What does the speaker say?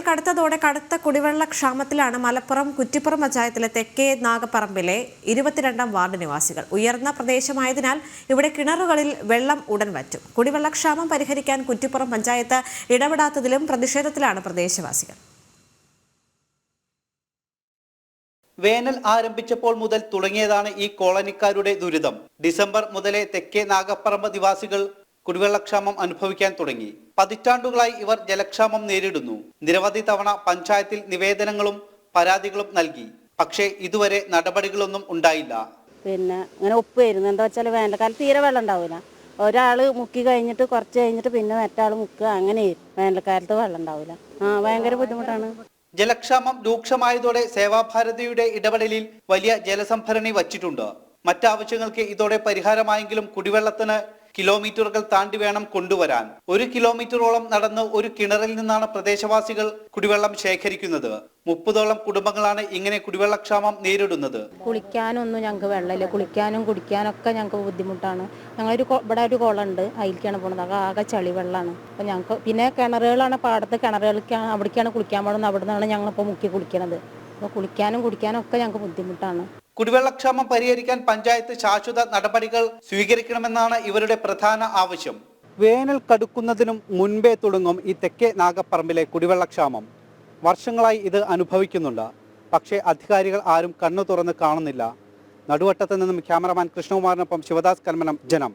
കടുത്തതോടെ കടുത്ത കുടിവെള്ള ക്ഷാമത്തിലാണ് മലപ്പുറം കുറ്റിപ്പുറം പഞ്ചായത്തിലെ തെക്കേ നാഗപ്പറമ്പിലെ 22ാം വാർഡ് നിവാസികൾ. ഉയർന്ന പ്രദേശമായതിനാൽ ഇവിടെ കിണറുകളിൽ വെള്ളം ഉടൻ വറ്റും. കുടിവെള്ളക്ഷാമം പരിഹരിക്കാൻ കുറ്റിപ്പുറം പഞ്ചായത്ത് ഇടപെടാത്തതിലും പ്രതിഷേധത്തിലാണ് പ്രദേശവാസികൾ. വേനൽ ആരംഭിച്ചപ്പോൾ മുതൽ തുടങ്ങിയതാണ് ഈ കോളനിക്കാരുടെ ദുരിതം. ഡിസംബർ മുതലേ തെക്കേ നാഗപ്പറമ്പ് നിവാസികൾ കുടിവെള്ളക്ഷാമം അനുഭവിക്കാൻ തുടങ്ങി. പതിറ്റാണ്ടുകളായി ഇവർ ജലക്ഷാമം നേരിടുന്നു. നിരവധി തവണ പഞ്ചായത്തിൽ നിവേദനങ്ങളും പരാതികളും നൽകി. പക്ഷേ ഇതുവരെ നടപടികളൊന്നും ഉണ്ടായില്ല. പിന്നെ അങ്ങനെ ഒപ്പ് വരുന്നു. എന്താ വെച്ചാൽ വേനൽക്കാലത്ത് തീരെ വെള്ളം ഉണ്ടാവില്ല. ഒരാൾ മുക്കി കഴിഞ്ഞിട്ട് കുറച്ച് കഴിഞ്ഞിട്ട് പിന്നെ മറ്റാൾ മുക്കുക, അങ്ങനെ വേനൽക്കാലത്ത് വെള്ളം ഉണ്ടാവില്ല. ഭയങ്കര ബുദ്ധിമുട്ടാണ്. ജലക്ഷാമം രൂക്ഷമായതോടെ സേവാഭാരതിയുടെ ഇടപെടലിൽ വലിയ ജലസംഭരണി വച്ചിട്ടുണ്ട്. മറ്റാവശ്യങ്ങൾക്ക് ഇതോടെ പരിഹാരമായെങ്കിലും കുടിവെള്ളത്തിന് കിലോമീറ്ററുകൾ താണ്ടി വേണം കൊണ്ടുവരാൻ. 1 കിലോമീറ്ററോളം നടന്ന് ഒരു കിണറിൽ നിന്നാണ് പ്രദേശവാസികൾ കുടിവെള്ളം ശേഖരിക്കുന്നത്. 30ഓളം കുടുംബങ്ങളാണ് ഇങ്ങനെ കുടിവെള്ളക്ഷാമം നേരിടുന്നത്. കുളിക്കാനൊന്നും ഞങ്ങൾക്ക് വെള്ളമില്ല. കുളിക്കാനും കുടിക്കാനൊക്കെ ഞങ്ങൾക്ക് ബുദ്ധിമുട്ടാണ്. ഇവിടെ ഒരു കുളമുണ്ട്, അതിലേക്കാണ് പോകുന്നത്. ആകെ ചളി വെള്ളമാണ്. അപ്പോൾ ഞങ്ങൾക്ക് പിന്നെ കിണറുകളാണ്, പാടത്ത് കിണറുകൾക്കാണ്, അവിടേക്കാണ് കുളിക്കാൻ പോകുന്നത്. അവിടെ നിന്നാണ് ഞങ്ങളിപ്പോൾ മുക്കി കുളിക്കണത്. അപ്പോൾ കുളിക്കാനും കുടിക്കാനും ഒക്കെ ഞങ്ങൾക്ക് ബുദ്ധിമുട്ടാണ്. കുടിവെള്ളക്ഷാമം പരിഹരിക്കാൻ പഞ്ചായത്ത് ശാശ്വത നടപടികൾ സ്വീകരിക്കണമെന്നാണ് ഇവരുടെ പ്രധാന ആവശ്യം. വേനൽ കടുക്കുന്നതിനും മുൻപേ തുടങ്ങും ഈ തെക്കേ നാഗപ്പറമ്പിലെ കുടിവെള്ളക്ഷാമം. വർഷങ്ങളായി ഇത് അനുഭവിക്കുന്നുണ്ട്. പക്ഷേ അധികാരികൾ ആരും കണ്ണു തുറന്ന് കാണുന്നില്ല. നടുവട്ടത്ത് നിന്നും ക്യാമറമാൻ കൃഷ്ണകുമാറിനൊപ്പം ശിവദാസ് കൽമനം, ജനം.